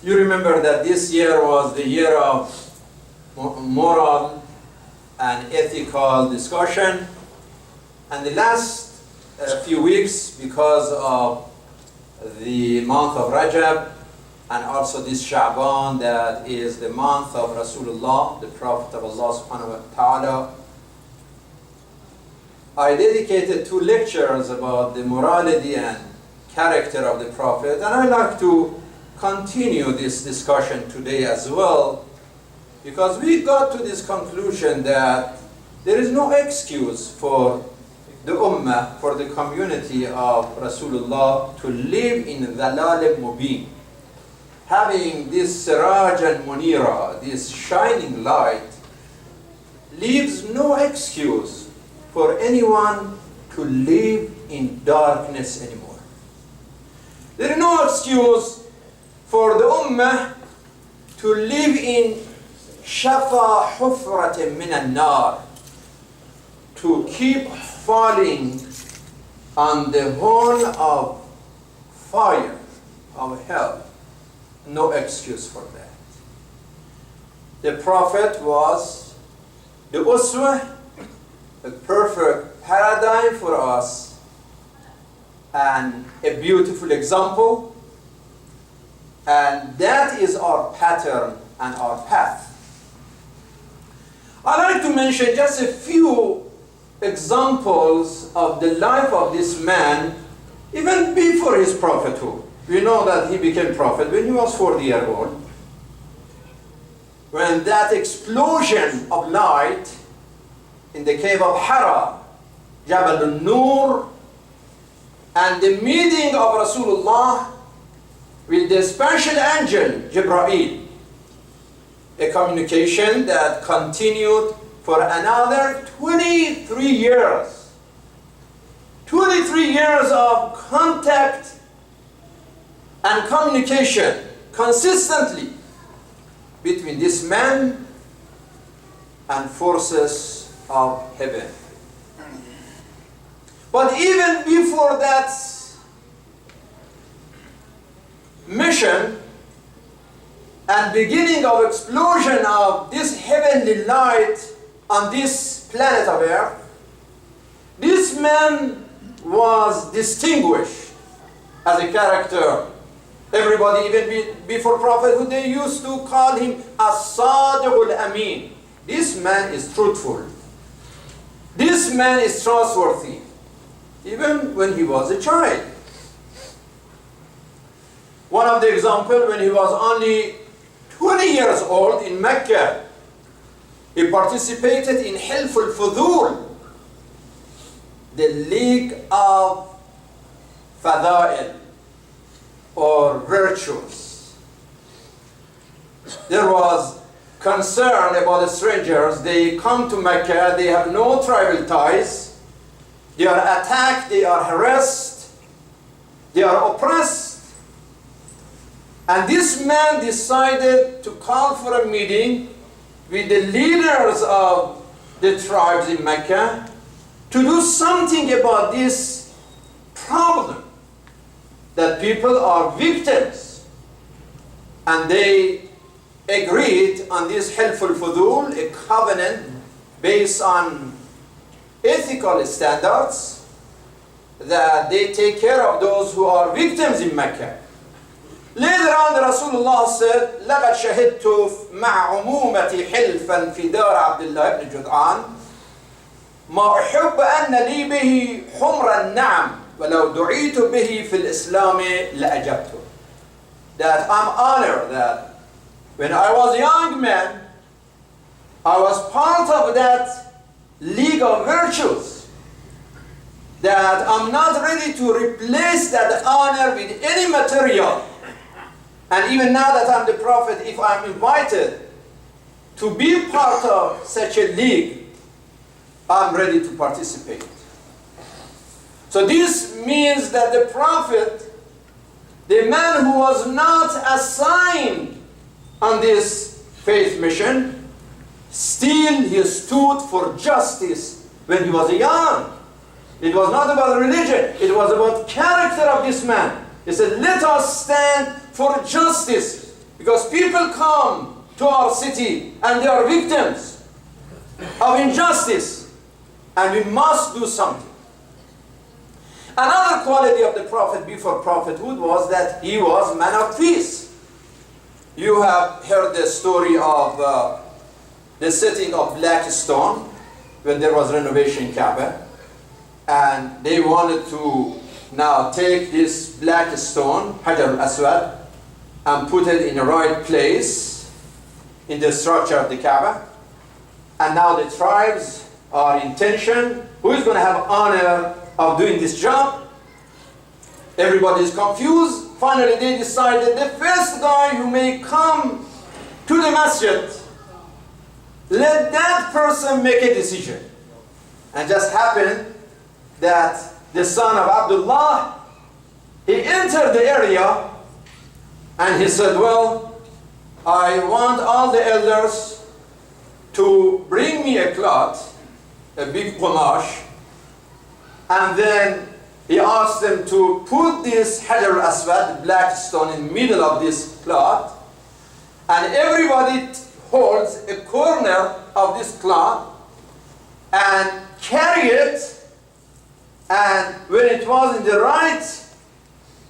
You remember that this year was the year of moral and ethical discussion. And the last few weeks, because of the month of Rajab, and also this Sha'ban, that is the month of Rasulullah, the Prophet of Allah subhanahu wa ta'ala, I dedicated 2 lectures about the morality and character of the Prophet, and I'd like to continue this discussion today as well, because we got to this conclusion that there is no excuse for the Ummah, for the community of Rasulullah to live in Dhalal Mubin. Having this Siraj and Munira, this shining light, leaves no excuse for anyone to live in darkness anymore. There is no excuse for the Ummah to live in shafa hufratin min an-nar, to keep falling on the horn of fire, of hell. No excuse for that. The Prophet was the uswah, a perfect paradigm for us, and a beautiful example, and that is our pattern and our path. I'd like to mention just a few examples of the life of this man, even before his prophethood. We know that he became prophet when he was 40 years old, when that explosion of light in the cave of Hira, Jabal al-Nur, and the meeting of Rasulullah with the special angel, Jibreel, a communication that continued for another 23 years. 23 years of contact and communication consistently between this man and forces of heaven. But even before that mission and beginning of explosion of this heavenly light on this planet of Earth, this man was distinguished as a character. Everybody, even before prophethood, they used to call him As-Sadiq al-Amin. This man is truthful. This man is trustworthy, even when he was a child. One of the examples, when he was only 20 years old in Mecca, he participated in Hilf al-Fudul, the League of Fada'il, or virtues. There was concern about the strangers. They come to Mecca, they have no tribal ties, they are attacked, they are harassed, they are oppressed. And this man decided to call for a meeting with the leaders of the tribes in Mecca to do something about this problem, that people are victims. And they agreed on this helpful fudul, a covenant based on ethical standards, that they take care of those who are victims in Mecca. Later on, Rasulullah said, لَقَدْ شَهِدْتُ مَعْ عُمُومَةِ حِلْفًا فِي دَارِ عَبْدِ اللَّهِ بْنِ جُدْعَانِ مَا أُحِبُّ أَنَّ لِي بِهِ حُمْرَ النَّعَمِ وَلَوْ دُعِيتُ بِهِ فِي الْإِسْلَامِ لَأَجَبْتُ. That I'm honored that when I was a young man, I was part of that league of virtues, that I'm not ready to replace that honor with any material. And even now that I'm the prophet, if I'm invited to be part of such a league, I'm ready to participate. So this means that the prophet, the man who was not assigned on this faith mission, still he stood for justice when he was young. It was not about religion, it was about character of this man. He said, let us stand for justice Because people come to our city and they are victims of injustice, and we must do something. Another quality of the Prophet before prophethood was that he was man of peace. You have heard the story of the setting of black stone when there was renovation in Kaaba, and they wanted to now take this black stone, Hajar al-Aswad, and put it in the right place in the structure of the Kaaba. And now the tribes are in tension. Who is going to have honor of doing this job? Everybody is confused. Finally, they decided the first guy who may come to the masjid, let that person make a decision. And just happened that the son of Abdullah, he entered the area and he said, well, I want all the elders to bring me a cloth, a big qumash, and then he asked them to put this Hajar al-Aswad, black stone, in the middle of this cloth, and everybody holds a corner of this cloth and carry it, and when it was in the right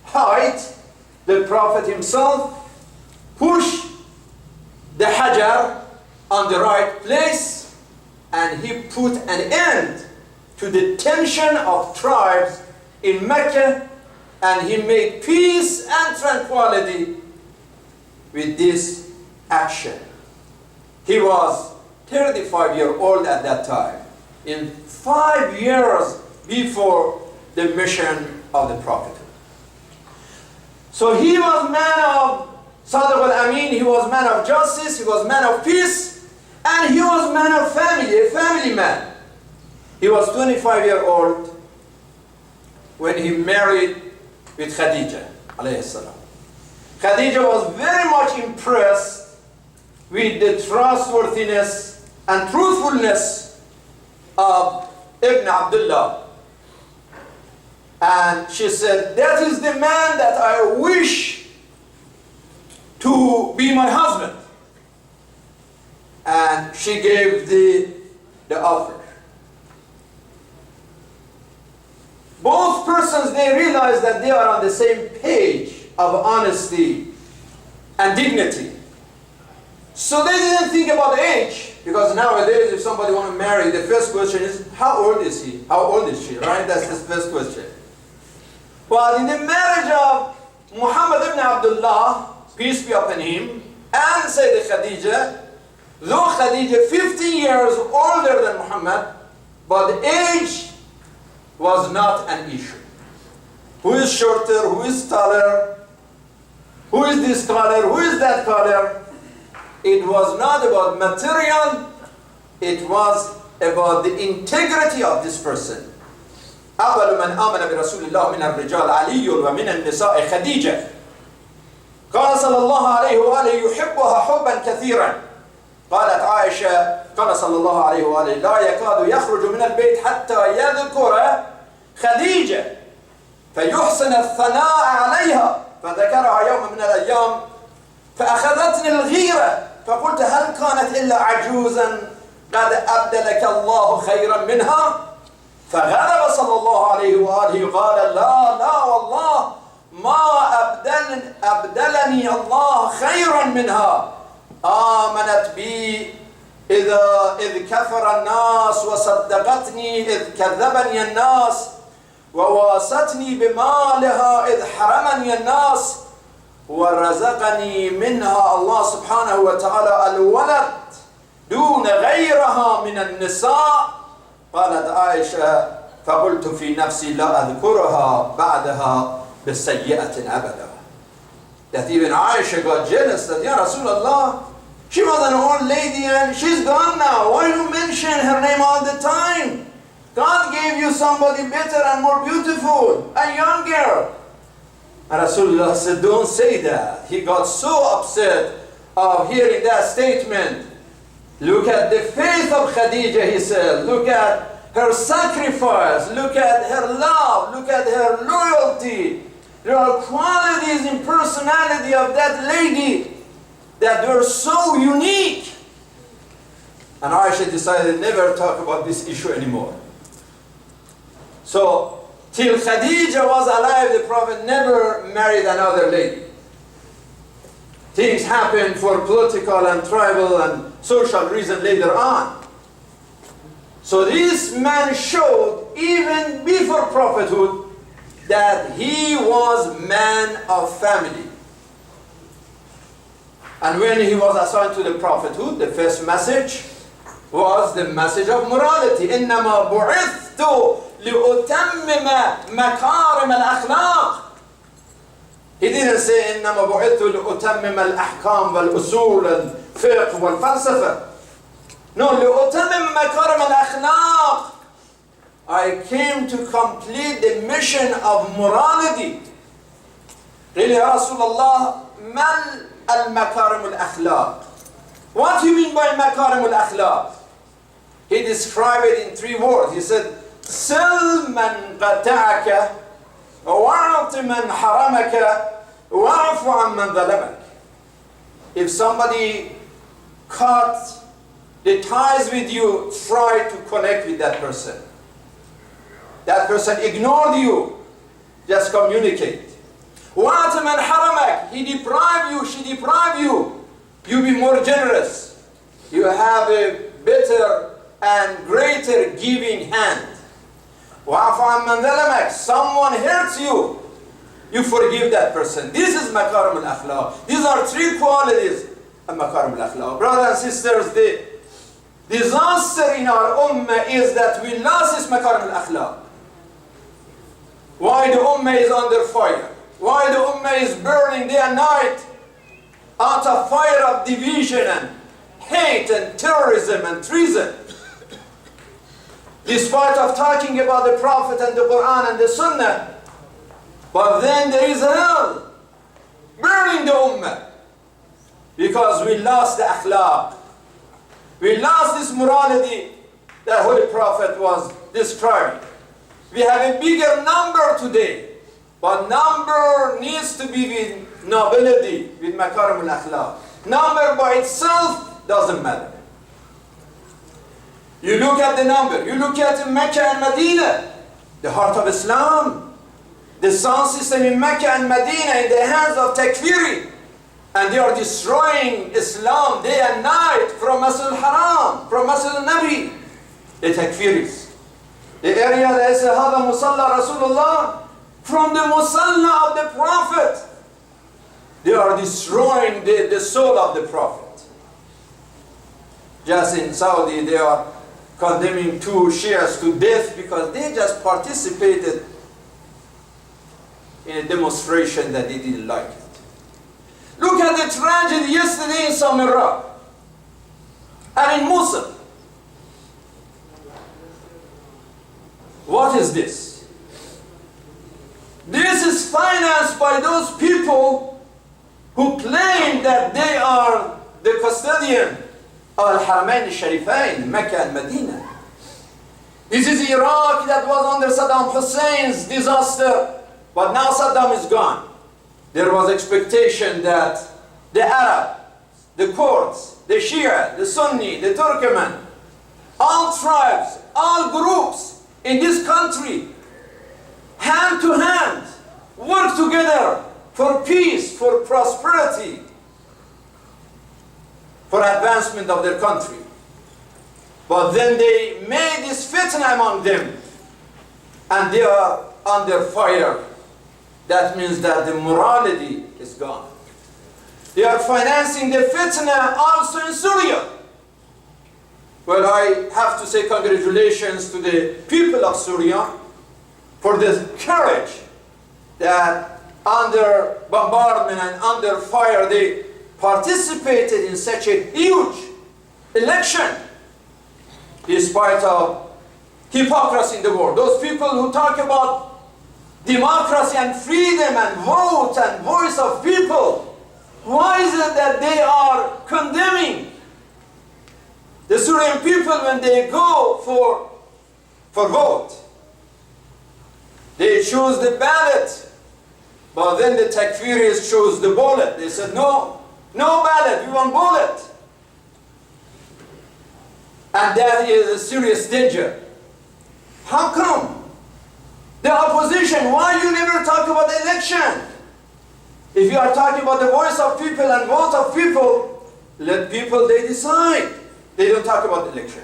height, the Prophet himself pushed the Hajar on the right place, and he put an end to the tension of tribes in Mecca, and he made peace and tranquility with this action. He was 35-year-old at that time, in 5 years before the mission of the Prophet. So he was man of Sadiq al-Amin, he was man of justice, he was man of peace, and he was man of family, a family man. He was 25-year-old when he married with Khadija, alayhi salam. Khadija was very much impressed with the trustworthiness and truthfulness of Ibn Abdullah. And she said, that is the man that I wish to be my husband. And she gave the offer. Both persons, they realized that they are on the same page of honesty and dignity. So they didn't think about age, because nowadays if somebody wants to marry, the first question is, how old is he? How old is she? Right? That's the first question. But in the marriage of Muhammad ibn Abdullah, peace be upon him, and Sayyidah Khadija, though Khadija 15 years older than Muhammad, but age was not an issue. Who is shorter? Who is taller? Who is this color? Who is that color? It was not about material, it was about the integrity of this person. أول من آمن برسول الله من الرجال علي ومن النساء خديجة. قال صلى الله عليه وآله يحبها حبا كثيرا. قالت عائشة قال صلى الله عليه وآله لا يكاد يخرج من البيت حتى يذكر خديجة فيحسن الثناء عليها، فذكرها يوم من الأيام فأخذتني الغيرة فقلت هل كانت إلا عجوزا قد أبدلك الله خيرا منها؟ فغضب صلى الله عليه وآله قال لا والله ما أبدلني الله خيرا منها. آمنت بي إذ كفر الناس وصدقتني إذ كذبني الناس وواستني بمالها إذ حرمني الناس ورزقني منها الله سبحانه وتعالى الولد دون غيرها من النساء. قالت عائشة فقلت في نفسي لا أذكرها بعدها بسيئة أبدا. That even Aisha got jealous that, Ya Rasulullah, she was an old lady and she's gone now. Why do you mention her name all the time? God gave you somebody better and more beautiful and younger. And Rasulullah said, don't say that. He got so upset of hearing that statement. Look at the faith of Khadija, he said. Look at her sacrifice. Look at her love. Look at her loyalty. There are qualities in personality of that lady that were so unique. And Aisha decided never to talk about this issue anymore. So, till Khadija was alive, the Prophet never married another lady. Things happened for political and tribal and social reasons later on. So this man showed, even before prophethood, that he was man of family. And when he was assigned to the prophethood, the first message was the message of morality. إِنَّمَا بُعِثْتُ لِأُتَمِّمَ مَكَارِمَ الْأَخْلَاقِ. He didn't say إِنَّمَا بُعِثْتُ لِأُتَمِّمَ الْأَحْكَامِ وَالْأُصُولِ وَالْفِقْهِ وَالْفَلْسَفَةِ. No, لِأُتَمِّمَ مَكَارِمَ الْأَخْلَاقِ. I came to complete the mission of morality. Really, Ya Rasulullah, mal al-makarim al-akhlaq. What do you mean by makarim al-akhlaq? He described it in 3 words. He said, سل من قطعك وَأَعْطِ مَنْ حَرَمَكَ وَاعْفُ عَنْ مَنْ ظَلَمَكَ. If somebody cut the ties with you, try to connect with that person. That person ignored you, just communicate. وَأَعْطِ مَنْ حَرَمَكَ. He deprived you, she deprived you. You be more generous. You have a better and greater giving hand. وَعَفُ عَنْ مَنْ ظَلَمَكَ. Someone hurts you, you forgive that person. This is makarim al-akhlaq. These are 3 qualities of makarim al-akhlaq. Brothers and sisters, the disaster in our ummah is that we lost this makarim al-akhlaq. Why the ummah is under fire? Why the ummah is burning day and night out of fire of division and hate and terrorism and treason? Despite of talking about the Prophet and the Quran and the Sunnah, but then there is hell burning the ummah because we lost the akhlaq. We lost this morality that Holy Prophet was describing. We have a bigger number today, but number needs to be with nobility, with makarim al-akhlaq. Number by itself doesn't matter. You look at the number, you look at Mecca and Medina, the heart of Islam. The sound system in Mecca and Medina in the hands of Takfiri, and they are destroying Islam day and night from Masjid al-Haram, from Masjid al-Nabi. The Takfiris. The area that is Hada Musalla Rasulullah, from the Musalla of the Prophet. They are destroying the soul of the Prophet. Just in Saudi, they are condemning 2 Shias to death because they just participated in a demonstration that they didn't like it. Look at the tragedy yesterday in Samarra and in Mosul. What is this? This is financed by those people who claim that they are the custodian of Al-Haramain al-Sharifain, Mecca and Medina. This is Iraq that was under Saddam Hussein's disaster, but now Saddam is gone. There was expectation that the Arab, the Kurds, the Shia, the Sunni, the Turkmen, all tribes, all groups in this country, hand to hand, work together for peace, for prosperity, for advancement of their country. But then they made this fitna among them, and they are under fire. That means that the morality is gone. They are financing the fitna also in Syria. Well, I have to say congratulations to the people of Syria for the courage that under bombardment and under fire they participated in such a huge election despite of hypocrisy in the world. Those people who talk about democracy and freedom and vote and voice of people, why is it that they are condemning the Syrian people when they go for vote? They choose the ballot, but then the Takfiris choose the bullet. They said, no, No ballot, we want bullet. And that is a serious danger. How come? The opposition, why you never talk about the election? If you are talking about the voice of people and vote of people, let people, they decide. They don't talk about the election.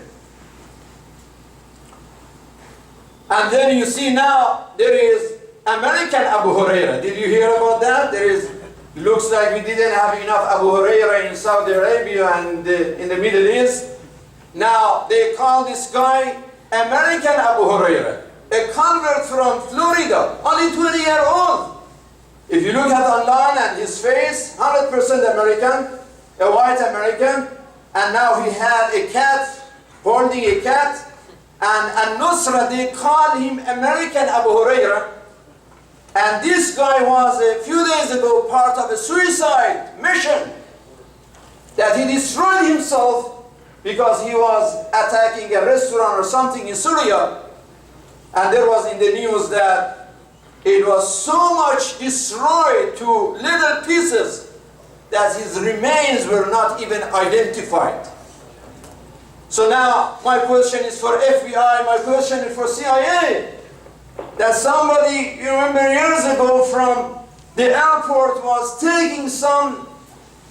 And then you see now, there is American Abu Huraira. Did you hear about that? There is, looks like we didn't have enough Abu Huraira in Saudi Arabia and in the Middle East. Now, they call this guy American Abu Huraira, a convert from Florida, only 20-year-old. If you look at online and his face, 100% American, a white American, and now he had a cat, holding a cat, and Nusra, they call him American Abu Huraira. And this guy was a few days ago part of a suicide mission that he destroyed himself because he was attacking a restaurant or something in Syria. And there was in the news that it was so much destroyed to little pieces that his remains were not even identified. So now my question is for FBI, my question is for CIA. That somebody, you remember years ago from the airport was taking some,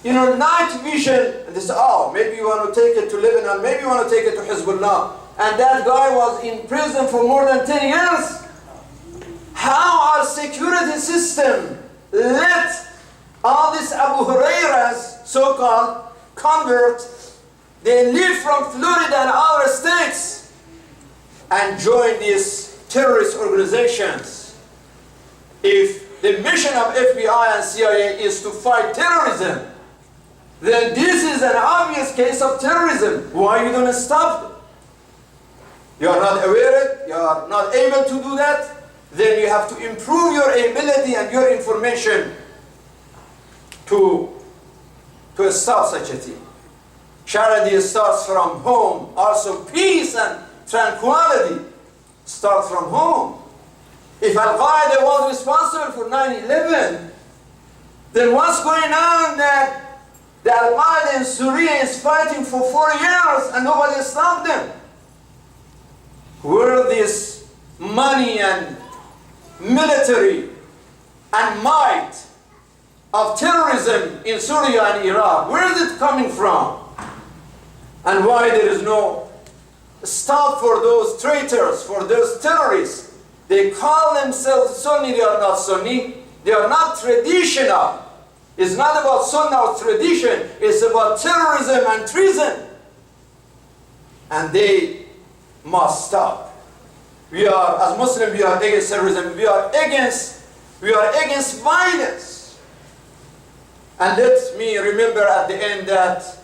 night vision, and they said, oh, maybe you want to take it to Lebanon, maybe you want to take it to Hezbollah. And that guy was in prison for more than 10 years. How our security system let all these Abu Hurairas, so-called converts, they live from Florida and other states and join these terrorist organizations. If the mission of FBI and CIA is to fight terrorism, then this is an obvious case of terrorism. Why you don't stop them? You are not aware, you are not able to do that, then you have to improve your ability and your information to stop such a thing. Charity starts from home. Also peace and tranquility start from home. If Al-Qaeda was responsible for 9/11, then what's going on that the Al-Qaeda in Syria is fighting for 4 years and nobody stopped them? Where this money and military and might of terrorism in Syria and Iraq, where is it coming from? And why there is no stop for those traitors, for those terrorists? They call themselves Sunni, they are not Sunni. They are not traditional. It's not about Sunnah or tradition. It's about terrorism and treason. And they must stop. We are, as Muslims, we are against terrorism. We are against violence. And let me remember at the end that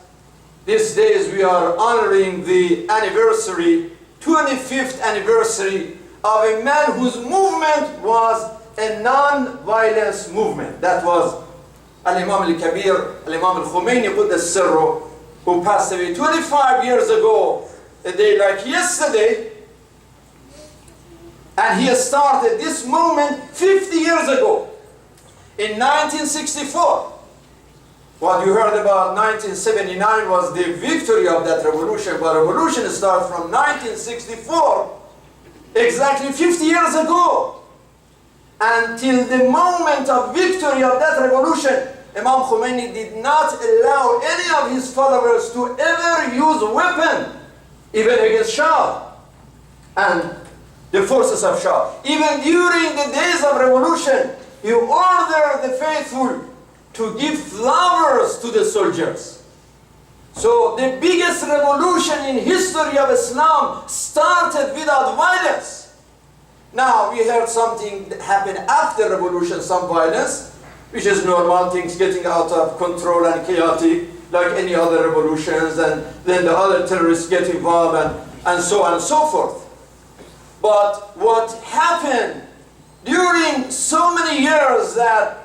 these days we are honoring the anniversary, 25th anniversary of a man whose movement was a non-violence movement. That was Al-Imam al-Kabir, Al-Imam al-Khomeini, Quddas Sirru, who passed away 25 years ago, a day like yesterday. And he started this movement 50 years ago, in 1964. What you heard about 1979 was the victory of that revolution, but revolution started from 1964, exactly 50 years ago. Until the moment of victory of that revolution, Imam Khomeini did not allow any of his followers to ever use a weapon, even against Shah and the forces of Shah. Even during the days of revolution, he ordered the faithful to give flowers to the soldiers. So the biggest revolution in history of Islam started without violence. Now we heard something that happened after revolution, some violence, which is normal, things getting out of control and chaotic, like any other revolutions, and then the other terrorists get involved, and so on and so forth. But what happened during so many years that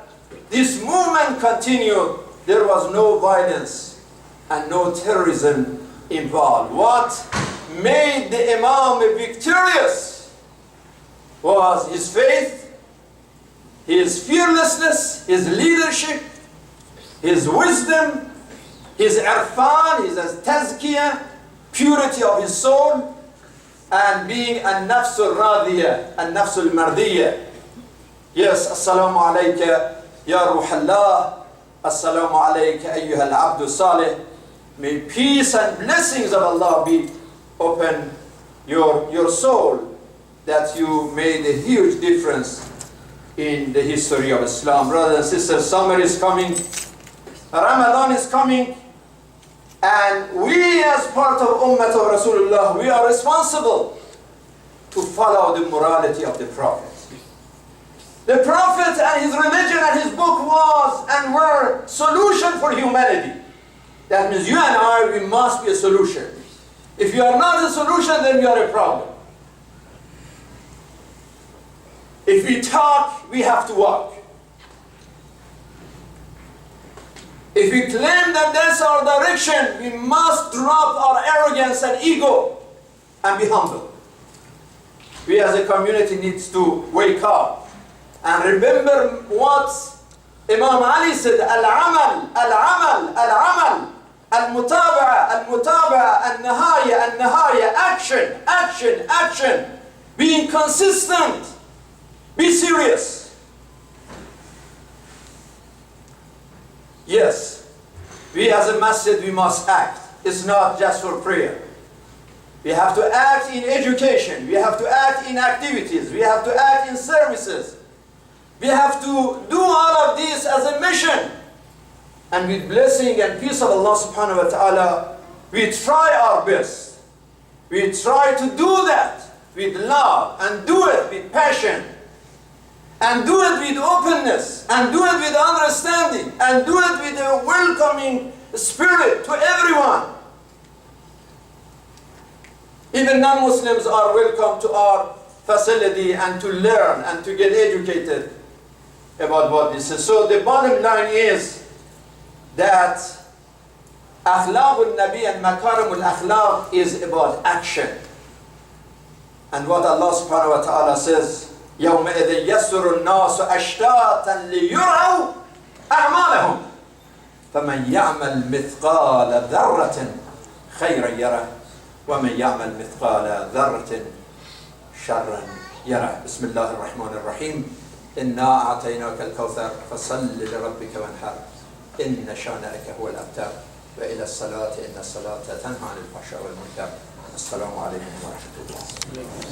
this movement continued, there was no violence and no terrorism involved. What made the Imam victorious was his faith, his fearlessness, his leadership, his wisdom, his irfan, his tazkiyah, purity of his soul, and being a nafs al-radiyah, a nafs al-mardiyah. Yes, assalamu alayka ya ruh Allah, assalamu alayka ayyuha al-abdu salih. May peace and blessings of Allah be upon your soul, that you made a huge difference in the history of Islam. Brothers and sisters, summer is coming, Ramadan is coming, and we as part of Ummah of Rasulullah, we are responsible to follow the morality of the Prophet. The Prophet and his religion and his book was and were solution for humanity. That means you and I, we must be a solution. If you are not a solution, then you are a problem. If we talk, we have to walk. If we claim that that's our direction, we must drop our arrogance and ego and be humble. We as a community needs to wake up and remember what Imam Ali said, al-amal, al-amal, al-amal, al-mutaba'a, al-mutaba'a, al-nahaya, al-nahaya, action, action, action, being consistent, be serious. Yes, we as a masjid, we must act. It's not just for prayer. We have to act in education. We have to act in activities. We have to act in services. We have to do all of this as a mission. And with blessing and peace of Allah subhanahu wa ta'ala, we try our best. We try to do that with love and do it with passion. And do it with openness, and do it with understanding, and do it with a welcoming spirit to everyone. Even non-Muslims are welcome to our facility and to learn and to get educated about what this is. So the bottom line is that akhlaq al-nabi and makarim al-akhlaq is about action. And what Allah subhanahu wa ta'ala says, يومئذ يسر الناس أشتاتا ليروا أعمالهم فمن يعمل مثقال ذرة خيرا يره ومن يعمل مثقال ذرة شرا يره. بسم الله الرحمن الرحيم. إنا أعطيناك الكوثر فصل لربك وانحر إن شانئك هو الأبتر وإلى الصلاة إن الصلاة تنهى عن الفحشاء والمنكر. السلام عليكم ورحمة الله.